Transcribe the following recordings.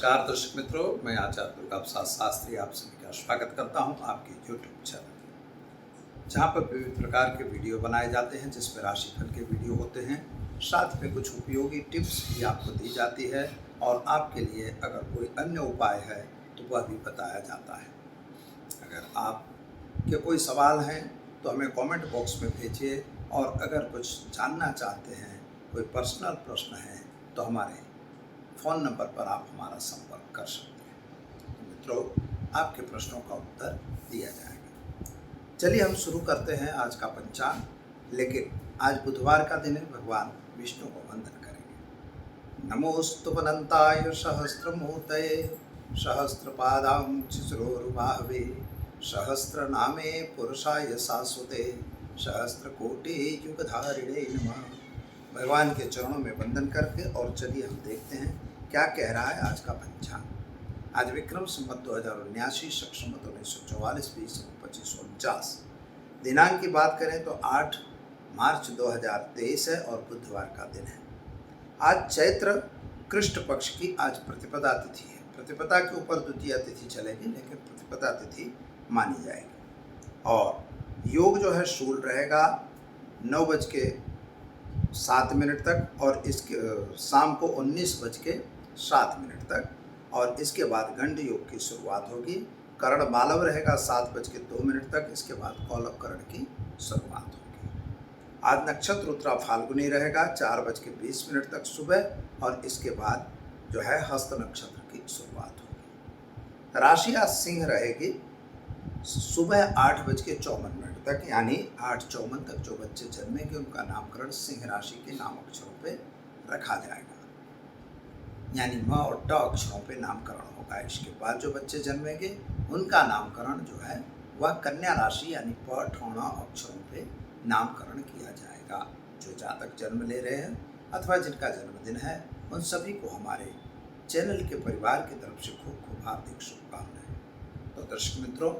नमस्कार दर्शक मित्रों, मैं आचार्य दुर्गा प्रसाद शास्त्री आप सभी का स्वागत करता हूं आपके यूट्यूब चैनल, जहां पर विविध प्रकार के वीडियो बनाए जाते हैं, जिसमें राशिफल के वीडियो होते हैं। साथ में कुछ उपयोगी टिप्स भी आपको दी जाती है और आपके लिए अगर कोई अन्य उपाय है तो वह भी बताया जाता है। अगर आपके कोई सवाल हैं तो हमें कमेंट बॉक्स में भेजिए, और अगर कुछ जानना चाहते हैं, कोई पर्सनल प्रश्न है, तो हमारे फ़ोन नंबर पर आप हमारा संपर्क कर सकते हैं। तो मित्रों, आपके प्रश्नों का उत्तर दिया जाएगा। चलिए हम शुरू करते हैं आज का पंचांग। लेकिन आज बुधवार का दिन है, भगवान विष्णु को वंदन करेंगे। नमोस्तु अनंताय सहस्रमूर्तये सहस्रपादां शिशिरोरुबाहवे सहस्रनामे पुरुषाय शाश्वते सहस्रकोटि युगधारिणे नमः। भगवान के चरणों में वंदन करके और चलिए हम देखते हैं क्या कह रहा है आज का पंचांग। आज विक्रम संवत 2079 शक संवत 1944 बीस 2549 दिनांक की बात करें तो 8 मार्च 2023 है और बुधवार का दिन है। आज चैत्र कृष्ण पक्ष की आज प्रतिपदा तिथि है। प्रतिपदा के ऊपर द्वितीय तिथि चलेगी, लेकिन प्रतिपदा तिथि मानी जाएगी। और योग जो है शूल रहेगा 9:07 तक और इसके शाम को 19:07 तक, और इसके बाद गंड योग की शुरुआत होगी। करण मालव रहेगा 7:02 तक, इसके बाद कौलव करण की शुरुआत होगी। आज नक्षत्र उत्तरा फाल्गुनी रहेगा 4:20 तक सुबह, और इसके बाद जो है हस्त नक्षत्र की शुरुआत होगी। राशि आज सिंह रहेगी सुबह 8:54 तक, यानी 8:54 तक जो बच्चे जन्मेंगे उनका नामकरण सिंह राशि के नाम अक्षरों पे रखा जाएगा, यानी म और ट अक्षरों पे नामकरण होगा। इसके बाद जो बच्चे जन्मेंगे उनका नामकरण जो है वह कन्या राशि यानी प ठ ण अक्षरों पे नामकरण किया जाएगा। जो जातक जन्म ले रहे हैं अथवा जिनका जन्मदिन है, उन सभी को हमारे चैनल के परिवार की तरफ से खूब खूब हार्दिक शुभकामनाएं। तो दर्शक मित्रों,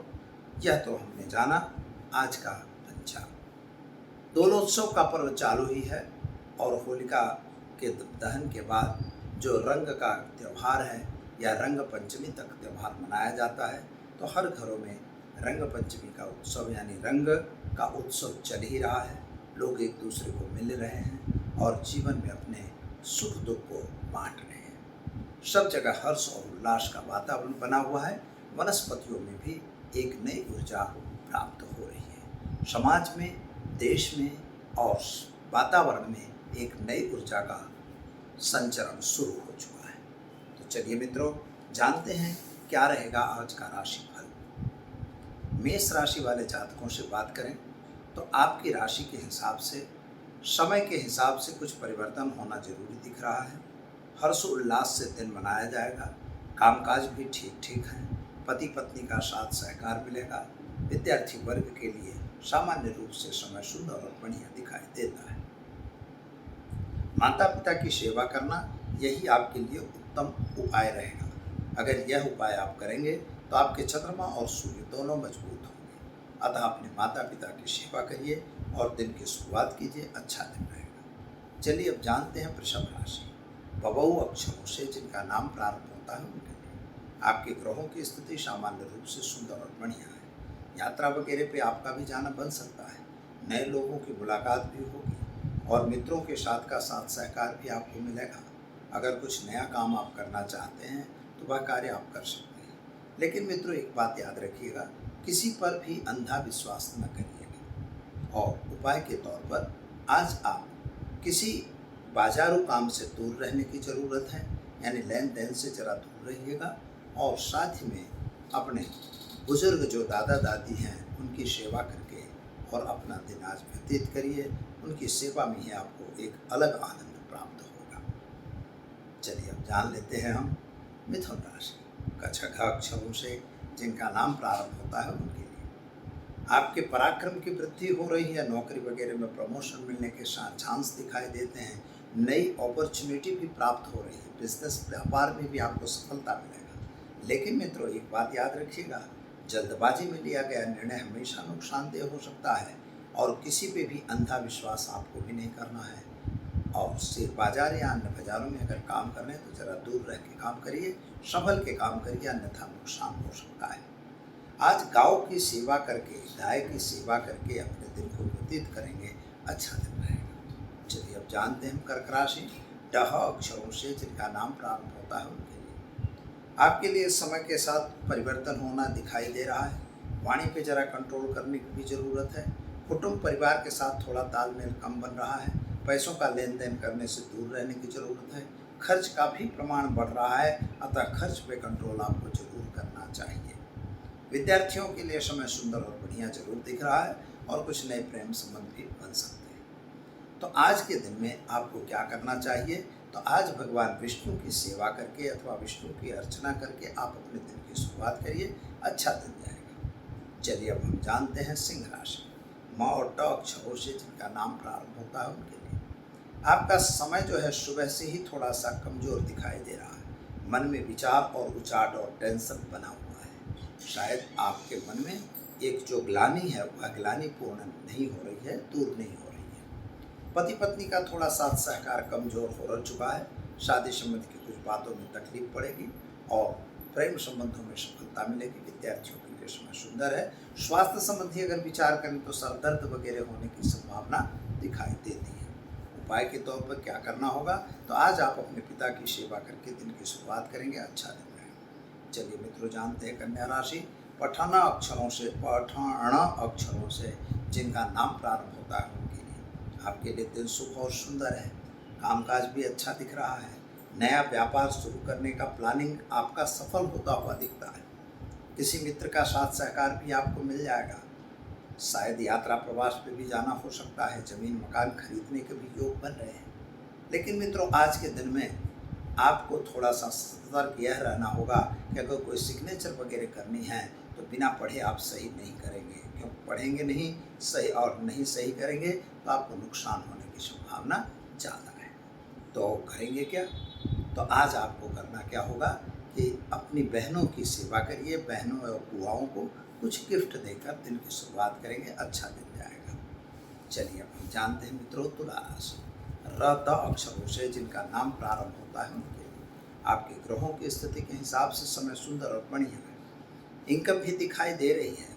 यह तो हमने जाना आज का पंचांग। दोलोत्सव का पर्व चालू ही है, और होलिका के दहन के बाद जो रंग का त्यौहार है या रंग पंचमी तक त्यौहार मनाया जाता है, तो हर घरों में रंग पंचमी का उत्सव यानी रंग का उत्सव चल ही रहा है। लोग एक दूसरे को मिल रहे हैं और जीवन में अपने सुख दुख को बांट रहे हैं। सब जगह हर्ष और उल्लास का वातावरण बना हुआ है। वनस्पतियों में भी एक नई ऊर्जा प्राप्त हो रही है। समाज में, देश में और वातावरण में एक नई ऊर्जा का संचरण शुरू हो चुका है। तो चलिए मित्रों, जानते हैं क्या रहेगा आज का राशिफल। मेष राशि वाले जातकों से बात करें तो आपकी राशि के हिसाब से, समय के हिसाब से कुछ परिवर्तन होना जरूरी दिख रहा है। हर्ष उल्लास से दिन मनाया जाएगा। कामकाज भी ठीक ठीक है। पति पत्नी का साथ सहकार मिलेगा। विद्यार्थी वर्ग के लिए सामान्य रूप से समय सुंदर और बढ़िया दिखाई देता है। माता पिता की सेवा करना यही आपके लिए उत्तम उपाय रहेगा। अगर यह उपाय आप करेंगे तो आपके चंद्रमा और सूर्य दोनों मजबूत होंगे। अतः अपने माता पिता की सेवा करिए और दिन की शुरुआत कीजिए, अच्छा दिन रहेगा। चलिए अब जानते हैं वृषभ राशि। बबऊ अक्षरों से जिनका नाम प्रारंभ होता है उनके लिए आपके ग्रहों की स्थिति सामान्य रूप से सुंदर और बढ़िया है। यात्रा वगैरह पे आपका भी जाना बन सकता है। नए लोगों की मुलाकात भी होगी और मित्रों के साथ का साथ सहकार भी आपको मिलेगा। अगर कुछ नया काम आप करना चाहते हैं तो वह कार्य आप कर सकते हैं। लेकिन मित्रों, एक बात याद रखिएगा, किसी पर भी अंधा विश्वास न करिएगा। और उपाय के तौर पर आज आप किसी बाजारू काम से दूर रहने की ज़रूरत है, यानी लेन देन से ज़रा दूर रहिएगा। और साथ ही में अपने बुजुर्ग जो दादा दादी हैं उनकी सेवा करके और अपना दिन आज व्यतीत करिए। उनकी सेवा में ही आपको एक अलग आनंद प्राप्त होगा। चलिए अब जान लेते हैं हम मिथुन राशि का छठा अक्षरों से जिनका नाम प्रारंभ होता है उनके लिए आपके पराक्रम की वृद्धि हो रही है। नौकरी वगैरह में प्रमोशन मिलने के चांस दिखाई देते हैं। नई अपॉर्चुनिटी भी प्राप्त हो रही है। बिजनेस व्यापार में भी आपको सफलता मिलेगा। लेकिन मित्रों, एक बात याद रखिएगा, जल्दबाजी में लिया गया निर्णय हमेशा नुकसानदेह हो सकता है और किसी पे भी अंधा विश्वास आपको भी नहीं करना है। और शेयर बाजार या अन्य बाजारों में अगर काम कर रहे हैं तो ज़रा दूर रह के काम करिए, संभल के काम करिए, अन्यथा नुकसान हो सकता है। आज गाँव की सेवा करके, गाय की सेवा करके अपने दिन को व्यतीत करेंगे, अच्छा दिन रहेगा। चलिए अब जानते हैं कर्क राशि ड अक्षरों से जिनका नाम प्रारंभ होता है उनके लिए। आपके लिए समय के साथ परिवर्तन होना दिखाई दे रहा है। वाणी पे जरा कंट्रोल करने की भी ज़रूरत है। कुटुंब परिवार के साथ थोड़ा तालमेल कम बन रहा है। पैसों का लेन देन करने से दूर रहने की ज़रूरत है। खर्च का भी प्रमाण बढ़ रहा है, अतः खर्च पे कंट्रोल आपको जरूर करना चाहिए। विद्यार्थियों के लिए समय सुंदर और बढ़िया जरूर दिख रहा है और कुछ नए प्रेम संबंध भी बन सकते हैं। तो आज के दिन में आपको क्या करना चाहिए? तो आज भगवान विष्णु की सेवा करके अथवा विष्णु की अर्चना करके आप अपने दिन की शुरुआत करिए, अच्छा दिन जाएगा। चलिए अब हम जानते हैं सिंह राशि म और ट अक्षरों से जिनका नाम प्रारंभ होता है उनके लिए। आपका समय जो है सुबह से ही थोड़ा सा कमज़ोर दिखाई दे रहा है। मन में विचार और उचाट और टेंशन बना हुआ है। शायद आपके मन में एक जो ग्लानि है वह ग्लानि पूर्ण नहीं हो रही है, दूर नहीं हो रही है। पति पत्नी का थोड़ा साथ सहकार कमज़ोर हो चुका है। शादी संबंधी की कुछ बातों में तकलीफ पड़ेगी और प्रेम संबंधों में सफलता मिलेगी। विद्यार्थियों के लिए समय सुंदर है। स्वास्थ्य संबंधी अगर विचार करें तो सर दर्द वगैरह होने की संभावना दिखाई देती है। उपाय के तौर पर क्या करना होगा? तो आज आप अपने पिता की सेवा करके दिन की शुरुआत करेंगे, अच्छा दिन रहेगा। चलिए मित्रों जानते हैं कन्या राशि पठान अक्षरों से जिनका नाम प्रारंभ होता है उनके लिए। आपके लिए दिन शुभ और सुंदर है। कामकाज भी अच्छा दिख रहा है। नया व्यापार शुरू करने का प्लानिंग आपका सफल होता हुआ दिखता है। किसी मित्र का साथ सहकार भी आपको मिल जाएगा। शायद यात्रा प्रवास पे भी जाना हो सकता है। ज़मीन मकान खरीदने के भी योग बन रहे हैं। लेकिन मित्रों आज के दिन में आपको थोड़ा सा सतर्क यह रहना होगा कि अगर कोई सिग्नेचर वगैरह करनी है तो बिना पढ़े आप सही नहीं करेंगे, क्योंकि पढ़ेंगे नहीं सही और नहीं सही करेंगे तो आपको नुकसान होने की संभावना ज़्यादा है। तो करेंगे क्या? तो आज आपको करना क्या होगा कि अपनी बहनों की सेवा करिए। बहनों और बुआओं को कुछ गिफ्ट देकर दिन की शुरुआत करेंगे, अच्छा दिन जाएगा। चलिए अब हम जानते हैं मित्रों तुला राशि र त अक्षरों से जिनका नाम प्रारंभ होता है उनके लिए। आपके ग्रहों की स्थिति के हिसाब से समय सुंदर और बढ़िया है। इनकम भी दिखाई दे रही है।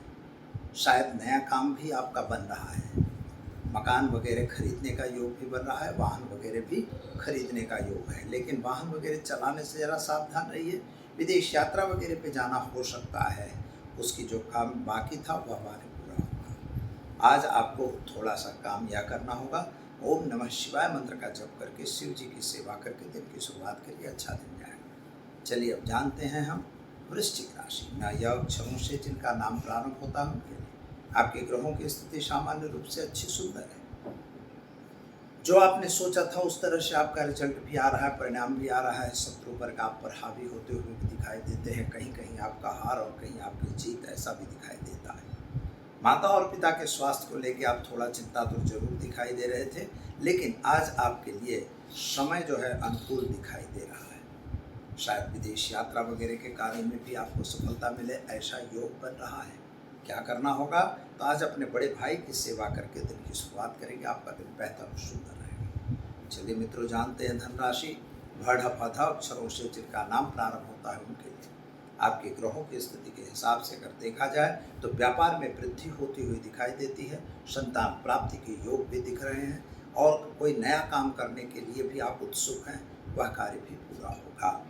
शायद नया काम भी आपका बन रहा है। मकान वगैरह खरीदने का योग भी बन रहा है। वाहन वगैरह भी खरीदने का योग है। लेकिन वाहन वगैरह चलाने से ज़रा सावधान रहिए। विदेश यात्रा वगैरह पे जाना हो सकता है। उसकी जो काम बाकी था वह हमारे पूरा होगा। आज आपको थोड़ा सा काम यह करना होगा, ओम नमः शिवाय मंत्र का जप करके शिव जी की सेवा करके दिन की शुरुआत करिए, अच्छा दिन जाएगा। चलिए अब जानते हैं हम वृश्चिक राशि न यह अक्षरों से जिनका नाम प्रारंभ होता है उनके लिए। आपके ग्रहों की स्थिति सामान्य रूप से अच्छी सुंदर है। जो आपने सोचा था उस तरह से आपका रिजल्ट भी आ रहा है, परिणाम भी आ रहा है। शत्रु वर्ग आप पर हावी होते हुए भी दिखाई देते हैं। कहीं कहीं आपका हार और कहीं आपकी जीत ऐसा भी दिखाई देता है। माता और पिता के स्वास्थ्य को लेकर आप थोड़ा चिंता तो जरूर दिखाई दे रहे थे, लेकिन आज आपके लिए समय जो है अनुकूल दिखाई दे रहा है। शायद विदेश यात्रा वगैरह के कार्य में भी आपको सफलता मिले, ऐसा योग बन रहा है। क्या करना होगा? तो आज अपने बड़े भाई की सेवा करके दिन की शुरुआत करेंगे, आपका दिन बेहतर और सुंदर रहेगा। चलिए मित्रों जानते हैं धनराशि भड़ फध अक्षरों से जिनका नाम प्रारंभ होता है उनके लिए। आपके ग्रहों की स्थिति के हिसाब से अगर देखा जाए तो व्यापार में वृद्धि होती हुई दिखाई देती है। संतान प्राप्ति के योग भी दिख रहे हैं और कोई नया काम करने के लिए भी आप उत्सुक हैं, वह कार्य भी पूरा होगा।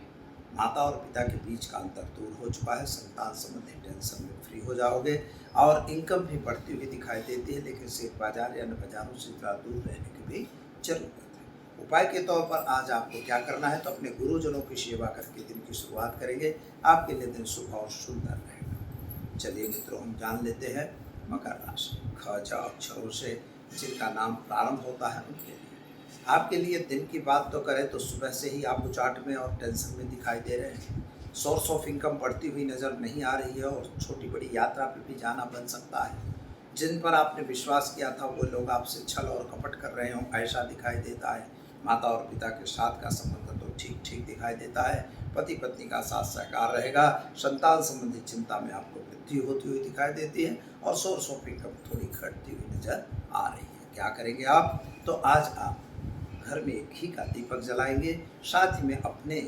माता और पिता के बीच का अंतर दूर हो चुका है। संतान संबंधी टेंशन में फ्री हो जाओगे और इनकम भी बढ़ती हुई दिखाई देती है। लेकिन शेयर बाजार या अन्य बाजारों से थोड़ा दूर रहने की भी जरूरत है। उपाय के तौर पर आज आपको क्या करना है? तो अपने गुरुजनों की सेवा करके दिन की शुरुआत करेंगे, आपके लिए दिन शुभ और सुंदर रहेगा। चलिए मित्रों हम जान लेते हैं मकर राशि ख ज अक्षरों से जिनका नाम प्रारंभ होता है उनके लिए। आपके लिए दिन की बात तो करें तो सुबह से ही आप उचाट में और टेंशन में दिखाई दे रहे हैं। सोर्स ऑफ इनकम बढ़ती हुई नज़र नहीं आ रही है और छोटी बड़ी यात्रा पे भी जाना बन सकता है। जिन पर आपने विश्वास किया था वो लोग आपसे छल और कपट कर रहे हों, ऐसा दिखाई देता है। माता और पिता के साथ का संबंध तो ठीक ठीक दिखाई देता है। पति पत्नी का साथ सहकार रहेगा। संतान संबंधी चिंता में आपको वृद्धि होती हुई दिखाई देती है और सोर्स ऑफ इनकम थोड़ी घटती हुई नजर आ रही है। क्या करेंगे आप? तो आज आप घर में एक घी का दीपक जलाएंगे। साथ ही में अपने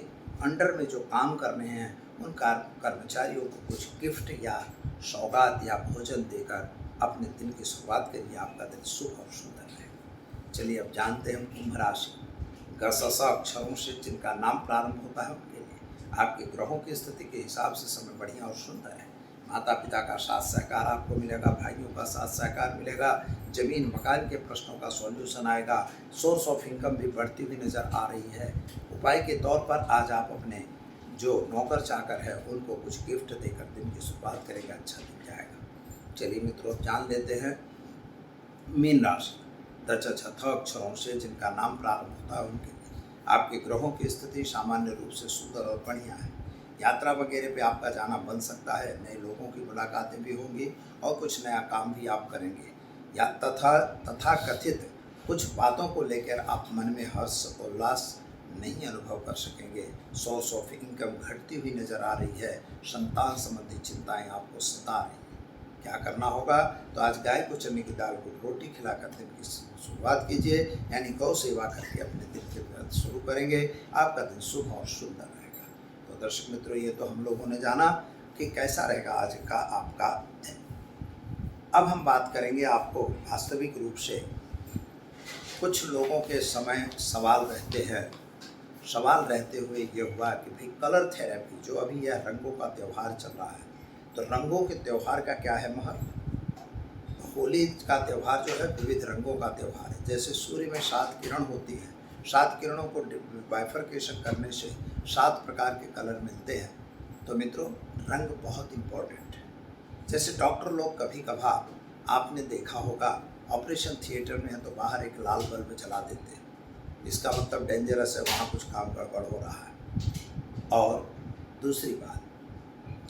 अंडर में जो काम कर रहे हैं उन कर्मचारियों को कुछ गिफ्ट या सौगात या भोजन देकर अपने दिन की शुरुआत करिए। आपका दिन शुभ और सुंदर रहेगा। चलिए अब जानते हैं कुंभ राशि। ग अक्षरों से जिनका नाम प्रारंभ होता है उनके लिए आपके ग्रहों की स्थिति के हिसाब से समय बढ़िया और सुंदर है। माता पिता का साथ सहकार आपको मिलेगा, भाइयों का साथ सहकार मिलेगा, जमीन मकान के प्रश्नों का सॉल्यूशन आएगा, सोर्स ऑफ इनकम भी बढ़ती हुई नज़र आ रही है। उपाय के तौर पर आज आप अपने जो नौकर चाकर है उनको कुछ गिफ्ट देकर दिन की शुरुआत करेंगे, अच्छा दिन जाएगा। चलिए मित्रों, जान लेते हैं मीन राशि। दच अक्षरों से जिनका नाम प्रारंभ होता है उनके लिए आपके ग्रहों की स्थिति सामान्य रूप से सुंदर और बढ़िया है। यात्रा वगैरह पे आपका जाना बन सकता है, नए लोगों की मुलाकातें भी होंगी और कुछ नया काम भी आप करेंगे। या तथा कथित कुछ बातों को लेकर आप मन में हर्ष उल्लास नहीं अनुभव कर सकेंगे। सोर्स ऑफ इनकम घटती हुई नज़र आ रही है। संतान संबंधी चिंताएं आपको सता रही हैं। क्या करना होगा? तो आज गाय को चने की दाल को रोटी खिलाकर दिन की शुरुआत कीजिए, यानी गौ सेवा करके अपने दिन के व्रत शुरू करेंगे। आपका दिन शुभ और सुंदर रहेगा। तो दर्शक मित्रों, ये तो हम लोगों ने जाना कि कैसा रहेगा आज का आपका दिन। अब हम बात करेंगे आपको वास्तविक रूप से कुछ लोगों के समय सवाल रहते हैं। सवाल रहते हुए ये हुआ कि भाई कलर थेरेपी, जो अभी यह रंगों का त्यौहार चल रहा है, तो रंगों के त्यौहार का क्या है महत्व? होली का त्यौहार जो है विविध रंगों का त्यौहार है। जैसे सूर्य में 7 किरण होती हैं, 7 किरणों को बाइफरकेशन करने से 7 प्रकार के कलर मिलते हैं। तो मित्रों, रंग बहुत इम्पोर्टेंट है। जैसे डॉक्टर लोग कभी कभार आपने देखा होगा ऑपरेशन थिएटर में है तो बाहर एक लाल बल्ब जला देते हैं, इसका मतलब डेंजरस है, वहाँ कुछ काम गड़बड़ हो रहा है। और दूसरी बात,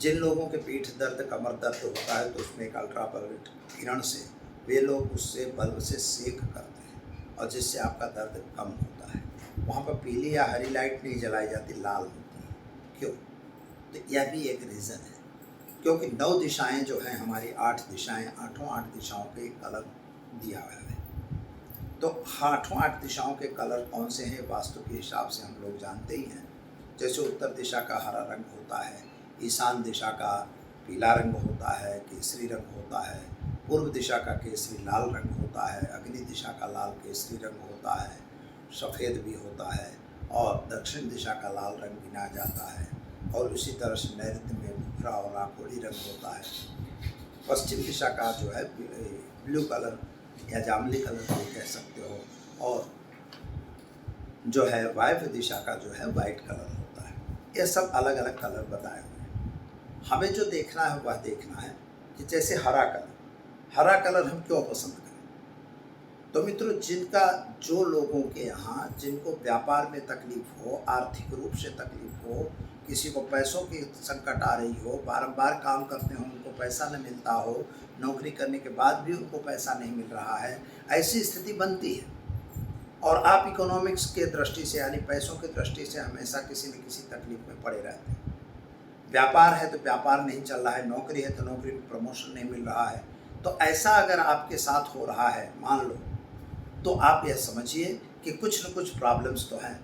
जिन लोगों के पीठ दर्द कमर दर्द होता है तो उसमें एक अल्ट्रावायलेट किरण से वे लोग उससे बल्ब से सेक करते हैं और जिससे आपका दर्द कम होता है। वहाँ पर पीली या हरी लाइट नहीं जलाई जाती, लाल होती है। क्यों? तो यह भी एक रीज़न है, क्योंकि 9 दिशाएं जो हैं हमारी 8 दिशाएं, 8 दिशाओं के कलर दिया हुआ है। तो 8 दिशाओं के कलर कौन से हैं वास्तु के हिसाब से हम लोग जानते ही हैं। जैसे उत्तर दिशा का हरा रंग होता है, ईशान दिशा का पीला रंग होता है, केसरी रंग होता है, पूर्व दिशा का केसरी लाल रंग होता है, अग्नि दिशा का लाल केसरी रंग होता है, सफ़ेद भी होता है, और दक्षिण दिशा का लाल रंग गिना जाता है। और उसी तरह से नैऋत्य में भूरा और राखोड़ी रंग होता है। पश्चिम दिशा का जो है ब्लू कलर या जामुनी कलर भी कह सकते हो, और जो है वायव्य दिशा का जो है वाइट कलर होता है। ये सब अलग अलग कलर बताए हुए हैं। हमें जो देखना है वह देखना है कि जैसे हरा कलर हम क्यों पसंद करें? तो मित्रों, जो लोगों के यहाँ जिनको व्यापार में तकलीफ हो, आर्थिक रूप से तकलीफ हो, किसी को पैसों की संकट आ रही हो, बारंबार काम करते हो उनको पैसा न मिलता हो, नौकरी करने के बाद भी उनको पैसा नहीं मिल रहा है, ऐसी स्थिति बनती है। और आप इकोनॉमिक्स के दृष्टि से यानी पैसों की दृष्टि से हमेशा किसी न किसी तकलीफ में पड़े रहते हैं। व्यापार है तो व्यापार नहीं चल रहा है, नौकरी है तो नौकरी में प्रमोशन नहीं मिल रहा है। तो ऐसा अगर आपके साथ हो रहा है, मान लो, तो आप यह समझिए कि कुछ न कुछ प्रॉब्लम्स तो हैं।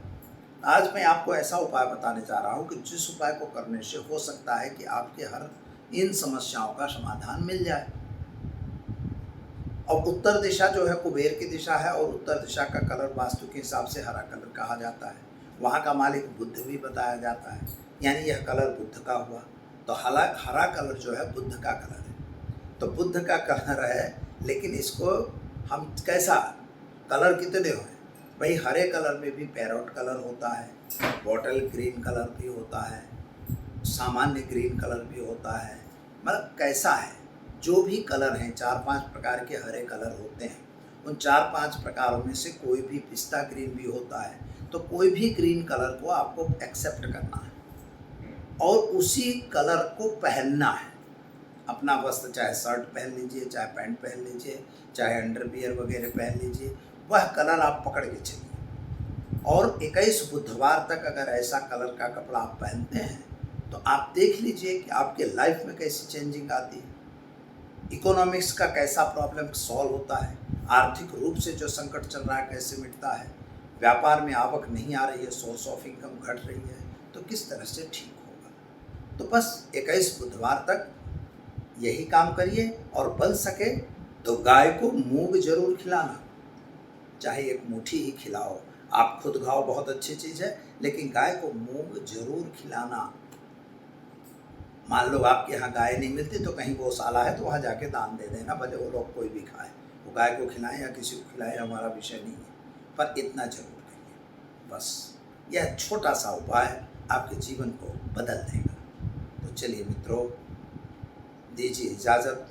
आज मैं आपको ऐसा उपाय बताने जा रहा हूँ कि जिस उपाय को करने से हो सकता है कि आपके हर इन समस्याओं का समाधान मिल जाए। और उत्तर दिशा जो है कुबेर की दिशा है, और उत्तर दिशा का कलर वास्तु के हिसाब से हरा कलर कहा जाता है। वहाँ का मालिक बुद्ध भी बताया जाता है, यानी यह कलर बुद्ध का हुआ। तो हरा कलर जो है बुद्ध का कलर है, तो बुद्ध का कलर है। लेकिन इसको हम कैसा कलर कितने हैं भाई? हरे कलर में भी पैरोट कलर होता है, बॉटल ग्रीन कलर भी होता है, सामान्य ग्रीन कलर भी होता है। मतलब कैसा है, जो भी कलर हैं 4-5 प्रकार के हरे कलर होते हैं। उन 4-5 प्रकारों में से कोई भी, पिस्ता ग्रीन भी होता है, तो कोई भी ग्रीन कलर को आपको एक्सेप्ट करना है और उसी कलर को पहनना है। अपना वस्त्र, चाहे शर्ट पहन लीजिए, चाहे पैंट पहन लीजिए, चाहे अंडरवियर वगैरह पहन लीजिए, वह कलर आप पकड़ के चलिए। और 21 बुधवार तक अगर ऐसा कलर का कपड़ा आप पहनते हैं तो आप देख लीजिए कि आपके लाइफ में कैसी चेंजिंग आती है, इकोनॉमिक्स का कैसा प्रॉब्लम सॉल्व होता है, आर्थिक रूप से जो संकट चल रहा है कैसे मिटता है, व्यापार में आवक नहीं आ रही है, सोर्स ऑफ इनकम घट रही है, तो किस तरह से ठीक होगा। तो बस 21 बुधवार तक यही काम करिए, और बन सके तो गाय को मूंग जरूर खिलाना, चाहे एक मुट्ठी ही खिलाओ। आप खुद खाओ, बहुत अच्छी चीज़ है, लेकिन गाय को मूंग जरूर खिलाना। मान लो आपके यहाँ गाय नहीं मिलती तो कहीं गौशाला है तो वहाँ जाके दान दे देना, भले वो लोग कोई भी खाए, वो गाय को खिलाएं या किसी को खिलाएं, हमारा विषय नहीं है, पर इतना जरूर करिए। बस यह छोटा सा उपाय आपके जीवन को बदल देगा। तो चलिए मित्रों, दीजिए इजाज़त।